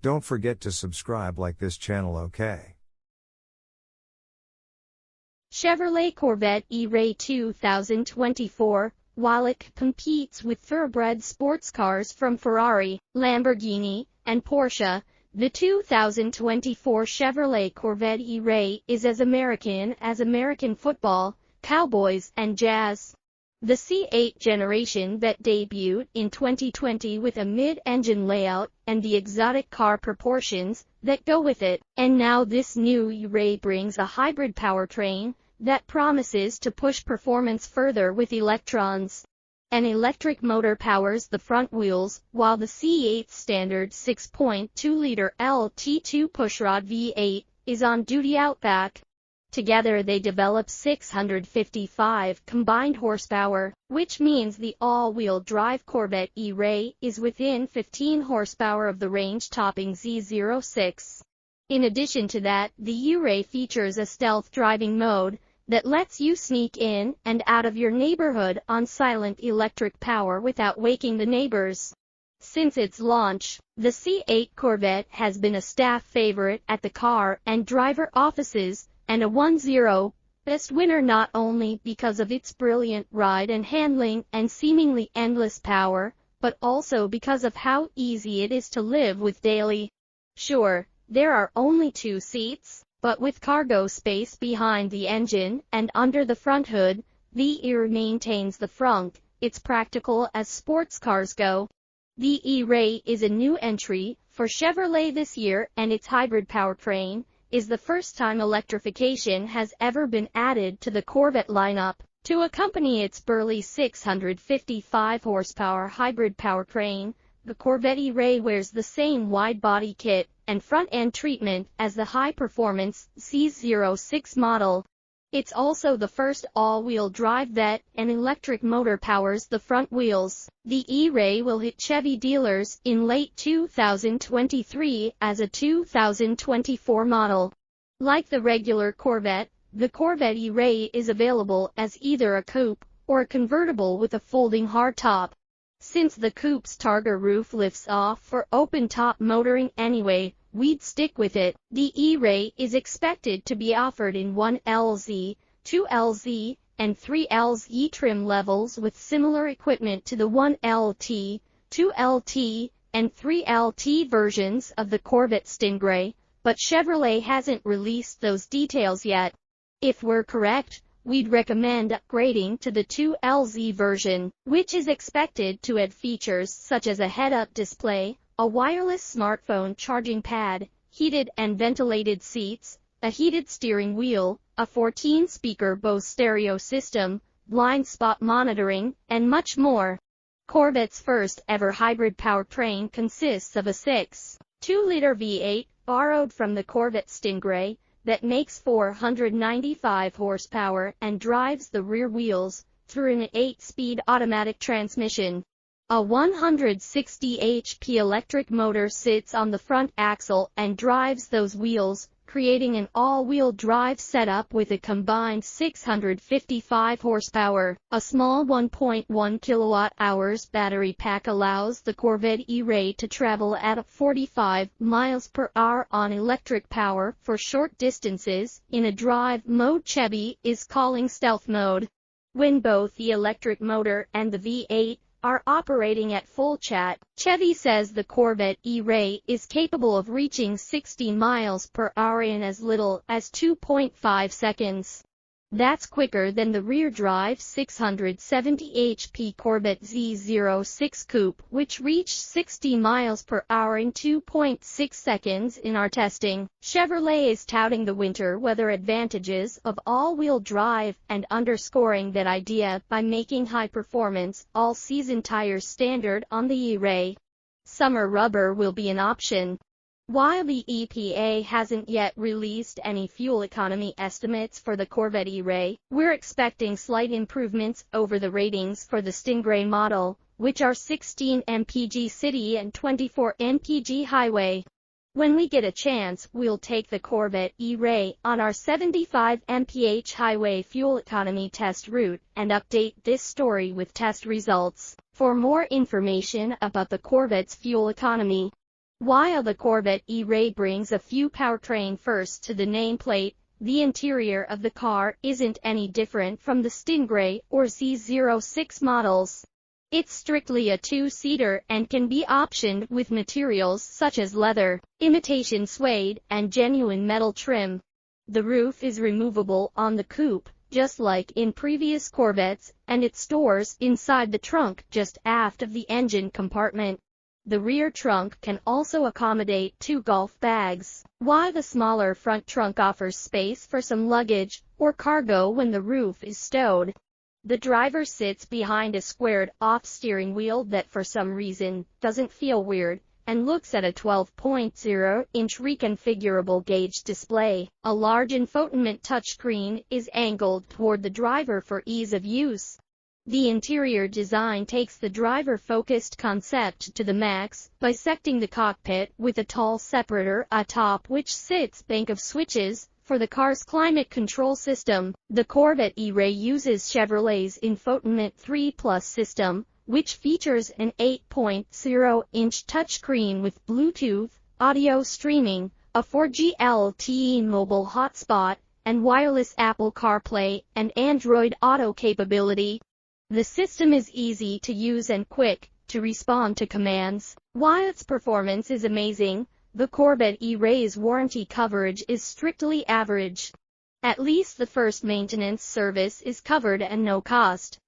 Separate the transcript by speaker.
Speaker 1: Don't forget to subscribe, like this channel, okay?
Speaker 2: Chevrolet Corvette ERay 2024. While it competes with thoroughbred sports cars from Ferrari, Lamborghini, and Porsche, the 2024 Chevrolet Corvette ERay is as American as American football, cowboys, and jazz. The C8 generation that debuted in 2020 with a mid-engine layout and the exotic car proportions that go with it, and now this new ERay brings a hybrid powertrain that promises to push performance further with electrons. An electric motor powers the front wheels, while the C8's standard 6.2-liter LT2 pushrod V8 is on duty out back. Together they develop 655 combined horsepower, which means the all-wheel drive Corvette E-Ray is within 15 horsepower of the range-topping Z06. In addition to that, the E-Ray features a stealth driving mode that lets you sneak in and out of your neighborhood on silent electric power without waking the neighbors. Since its launch, the C8 Corvette has been a staff favorite at the car and driver offices, and a 1-0 best winner not only because of its brilliant ride and handling and seemingly endless power, but also because of how easy it is to live with daily. Sure, there are only 2 seats, but with cargo space behind the engine and under the front hood, the ERay maintains the frunk. It's practical as sports cars go. The ERay is a new entry for Chevrolet this year, and its hybrid powertrain is the first time electrification has ever been added to the Corvette lineup. To accompany its burly 655 horsepower hybrid powertrain, the Corvette ERay wears the same wide-body kit and front-end treatment as the high-performance C06 model. It's also the first all-wheel drive that an electric motor powers the front wheels. The ERay will hit Chevy dealers in late 2023 as a 2024 model. Like the regular Corvette, the Corvette ERay is available as either a coupe or a convertible with a folding hardtop. Since the coupe's Targa roof lifts off for open-top motoring anyway, we'd stick with it. The ERay is expected to be offered in 1LZ, 2LZ, and 3LZ trim levels with similar equipment to the 1LT, 2LT, and 3LT versions of the Corvette Stingray, but Chevrolet hasn't released those details yet. If we're correct, we'd recommend upgrading to the 2LZ version, which is expected to add features such as a head-up display, a wireless smartphone charging pad, heated and ventilated seats, a heated steering wheel, a 14-speaker Bose stereo system, blind spot monitoring, and much more. Corvette's first-ever hybrid powertrain consists of a 6.2-liter V8, borrowed from the Corvette Stingray, that makes 495 horsepower and drives the rear wheels through an 8-speed automatic transmission. A 160 HP electric motor sits on the front axle and drives those wheels, creating an all-wheel drive setup with a combined 655 horsepower. A small 1.1 kilowatt-hours battery pack allows the Corvette ERay to travel at 45 miles per hour on electric power for short distances in a drive mode Chevy is calling stealth mode. When both the electric motor and the V8 are operating at full chat, Chevy says the Corvette ERay is capable of reaching 60 miles per hour in as little as 2.5 seconds. That's quicker than the rear-drive 670 HP Corvette Z06 Coupe, which reached 60 miles per hour in 2.6 seconds in our testing. Chevrolet is touting the winter weather advantages of all-wheel drive and underscoring that idea by making high-performance, all-season tires standard on the ERay. Summer rubber will be an option. While the EPA hasn't yet released any fuel economy estimates for the Corvette ERay, we're expecting slight improvements over the ratings for the Stingray model, which are 16 mpg city and 24 mpg highway. When we get a chance, we'll take the Corvette ERay on our 75 mph highway fuel economy test route and update this story with test results. For more information about the Corvette's fuel economy, While the Corvette E-Ray brings a few powertrain firsts to the nameplate, the interior of the car isn't any different from the Stingray or Z06 models. It's strictly a two-seater and can be optioned with materials such as leather, imitation suede, and genuine metal trim. The roof is removable on the coupe, just like in previous Corvettes, and it stores inside the trunk just aft of the engine compartment. The rear trunk can also accommodate 2 golf bags, while the smaller front trunk offers space for some luggage or cargo when the roof is stowed. The driver sits behind a squared-off steering wheel that for some reason doesn't feel weird, and looks at a 12.0-inch reconfigurable gauge display. A large infotainment touchscreen is angled toward the driver for ease of use. The interior design takes the driver-focused concept to the max, bisecting the cockpit with a tall separator atop which sits a bank of switches for the car's climate control system. The Corvette E-Ray uses Chevrolet's Infotainment 3 Plus system, which features an 8.0-inch touchscreen with Bluetooth, audio streaming, a 4G LTE mobile hotspot, and wireless Apple CarPlay and Android Auto capability. The system is easy to use and quick to respond to commands. While its performance is amazing, the Corvette E-Ray's warranty coverage is strictly average. At least the first maintenance service is covered at no cost.